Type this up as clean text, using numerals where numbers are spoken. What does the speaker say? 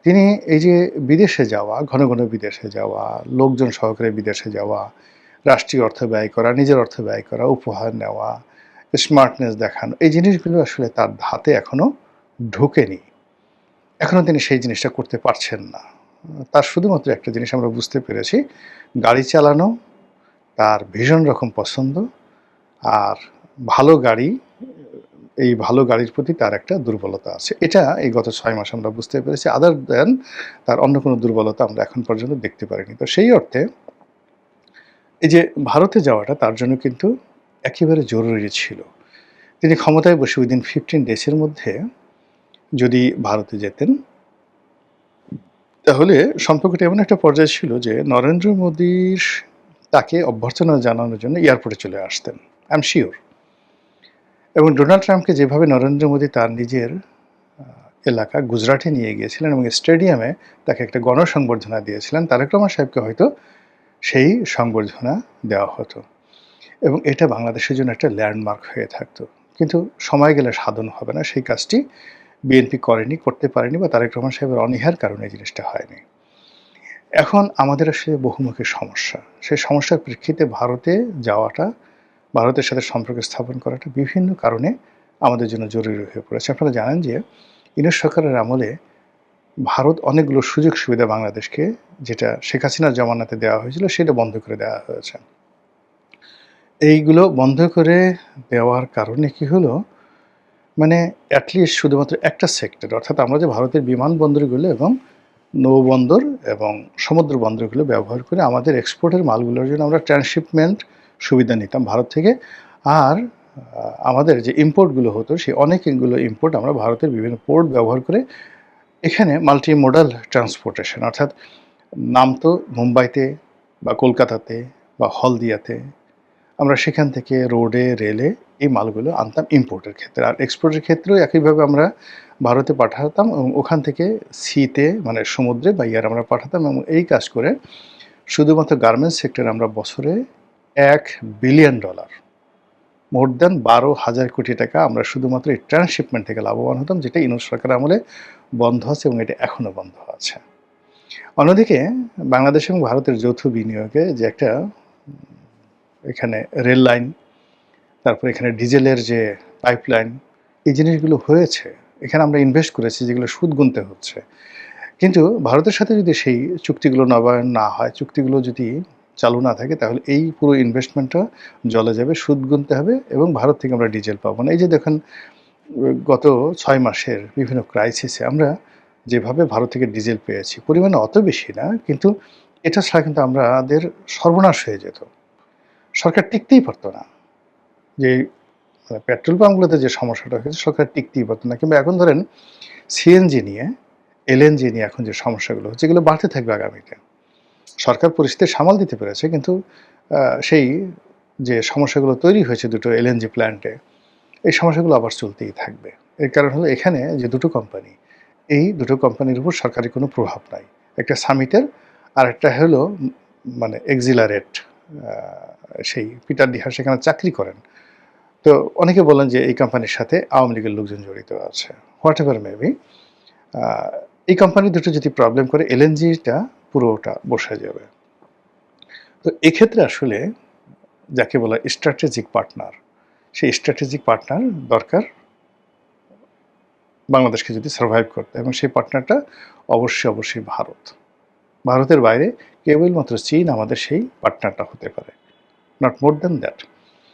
তিনি এই যে বিদেশে যাওয়া, ঘন, ঘন বিদেশে যাওয়া, লোকজন সহকারে বিদেশে যাওয়া, রাষ্ট্রীয় অর্থ ব্যয় করা, নিজের অর্থ ব্যয় করা, উপহার নেওয়া, স্মার্টনেস দেখানো, এই জিনিসগুলো আসলে তার ধাতে এখনো ঢোকেনি। এখনো তিনি সেই জিনিসটা করতে পারছেন না। তার শুধুমাত্র একটা জিনিস আমরা বুঝতে পেরেছি, গাড়ি চালানো তার ভীষণ রকম পছন্দ। আর ভালো গাড়ি, এই ভালো গাড়ির প্রতি তার একটা দুর্বলতা আছে। এটা এই গত ৬ মাস আমরা বুঝতে পেরেছি। আদার দ্যান তার অন্য কোনো দুর্বলতা আমরা এখন পর্যন্ত দেখতে পারিনি। তো সেই অর্থে এই যে ভারতে যাওয়াটা তার জন্য কিন্তু একেবারে জরুরি ছিল। তিনি ক্ষমতায় বসে উইদিন 15 ডেজের মধ্যে যদি ভারতে যেতেন, তাহলে সম্পর্কটা এমন একটা পর্যায়ে ছিল যে নরেন্দ্র মোদির তাকে অভ্যর্থনা জানানোর জন্য এয়ারপোর্টে চলে আসতেন। I am sure. এবং ডোনাল্ড ট্রাম্পকে যেভাবে নরেন্দ্র মোদি তার নিজের এলাকা গুজরাটে নিয়ে গিয়েছিলেন এবং স্টেডিয়ামে তাকে একটা গণসংবর্ধনা দিয়েছিলেন, তারেক রহমান সাহেবকে হয়তো সেই সংবর্ধনা দেওয়া হতো এবং এটা বাংলাদেশের জন্য একটা ল্যান্ডমার্ক হয়ে থাকতো। কিন্তু সময় গেলে সাধন হবে না, সেই কাজটি বিএনপি করেনি, করতে পারেনি বা তারেক রহমান সাহেবের অনীহার কারণে এই জিনিসটা হয়নি। এখন আমাদের আসলে বহুমুখী সমস্যা। সেই সমস্যার প্রেক্ষিতে ভারতে যাওয়াটা, ভারতের সাথে সম্পর্ক স্থাপন করাটা বিভিন্ন কারণে আমাদের জন্য জরুরি হয়ে পড়েছে। আপনারা জানেন যে ইউনূস সরকারের আমলে ভারত অনেকগুলো সুযোগ সুবিধা বাংলাদেশকে, যেটা শেখ হাসিনার জমানাতে দেওয়া হয়েছিল, সেটা বন্ধ করে দেওয়া হয়েছে। এইগুলো বন্ধ করে দেওয়ার কারণে কি হলো, মানে অ্যাটলিস্ট শুধুমাত্র একটা সেক্টর, অর্থাৎ আমরা যে ভারতের বিমানবন্দরগুলো এবং নৌবন্দর এবং সমুদ্র বন্দরগুলো ব্যবহার করে আমাদের এক্সপোর্টের মালগুলোর জন্য আমরা ট্রান্সশিপমেন্ট সুবিধা নিতাম ভারত থেকে। আর আমাদের যে ইম্পোর্টগুলো হতো, সেই অনেকগুলো ইম্পোর্ট আমরা ভারতের বিভিন্ন পোর্ট ব্যবহার করে এখানে মাল্টি মোডাল ট্রান্সপোর্টেশন, অর্থাৎ নামতো মুম্বাইতে বা কলকাতাতে বা হলদিয়াতে, আমরা সেখান থেকে রোডে, রেলে এই মালগুলো আনতাম ইম্পোর্টের ক্ষেত্রে। আর এক্সপোর্টের ক্ষেত্রেও একইভাবে আমরা ভারতে পাঠাতাম এবং ওখান থেকে সিতে, মানে সমুদ্রে বা ইয়ার আমরা পাঠাতাম এবং এই কাজ করে শুধুমাত্র গার্মেন্টস সেক্টরে আমরা বছরে $1 বিলিয়ন, মোর দ্যান 12,000 কোটি টাকা আমরা শুধুমাত্র এই ট্রান্সশিপমেন্ট থেকে লাভবান হতাম, যেটা ইউনূস সরকারের আমলে বন্ধ আছে এবং এটা এখনও বন্ধ আছে। অন্যদিকে বাংলাদেশ এবং ভারতের যৌথ বিনিয়োগে যে একটা এখানে রেল লাইন, তারপর এখানে ডিজেলের যে পাইপলাইন, এই জিনিসগুলো হয়েছে। এখানে আমরা ইনভেস্ট করেছি, যেগুলো সুদ গুনতে হচ্ছে। কিন্তু ভারতের সাথে যদি সেই চুক্তিগুলো নবায়ন না হয়, চুক্তিগুলো যদি চালু না থাকে, তাহলে এই পুরো ইনভেস্টমেন্টটা জলে যাবে, সুদ গুনতে হবে এবং ভারত থেকে আমরা ডিজেল পাবো না। এই যে দেখেন গত ৬ মাসের বিভিন্ন ক্রাইসিসে আমরা যেভাবে ভারত থেকে ডিজেল পেয়েছি, পরিমাণে অত বেশি না, কিন্তু এটা ছাড়া কিন্তু আমাদের সর্বনাশ হয়ে যেত। সরকার টিকতেই পারত না। যে পেট্রোল পাম্পগুলোতে যে সমস্যাটা হয়েছে, সরকার টিকতেই পারত না। কিংবা এখন ধরেন সিএনজি নিয়ে, এলএনজি নিয়ে এখন যে সমস্যাগুলো হচ্ছে, এগুলো বাড়তে থাকবে আগামীতে। সরকার পরিস্থিতি সামাল দিতে পেরেছে, কিন্তু সেই যে সমস্যাগুলো তৈরি হয়েছে দুটো এলএনজি প্ল্যান্টে, এই সমস্যাগুলো আবার চলতেই থাকবে। এর কারণ হলো এখানে যে দুটো কোম্পানি, এই দুটো কোম্পানির উপর সরকারি কোনো প্রভাব নাই। একটা সামিটের, আরেকটা হলো মানে এক্সিলারেট, সেই পিটার ডিহার সেখানে চাকরি করেন। তো অনেকে বলেন যে এই কোম্পানির সাথে আওয়ামী লীগের লোকজন জড়িত আছে। হোয়াট এভার মেবি, এই কোম্পানি দুটো যদি প্রবলেম করে, এলএনজিটা পুরোটা বসে যাবে। তো এক্ষেত্রে আসলে যাকে বলা স্ট্র্যাটেজিক পার্টনার, সেই স্ট্র্যাটেজিক পার্টনার দরকার বাংলাদেশকে যদি সার্ভাইভ করতে, এবং সেই পার্টনারটা অবশ্যই ভারত। ভারতের বাইরে কেবলমাত্র চীন আমাদের সেই পার্টনারটা হতে পারে, নট মোর দ্যান দ্যাট।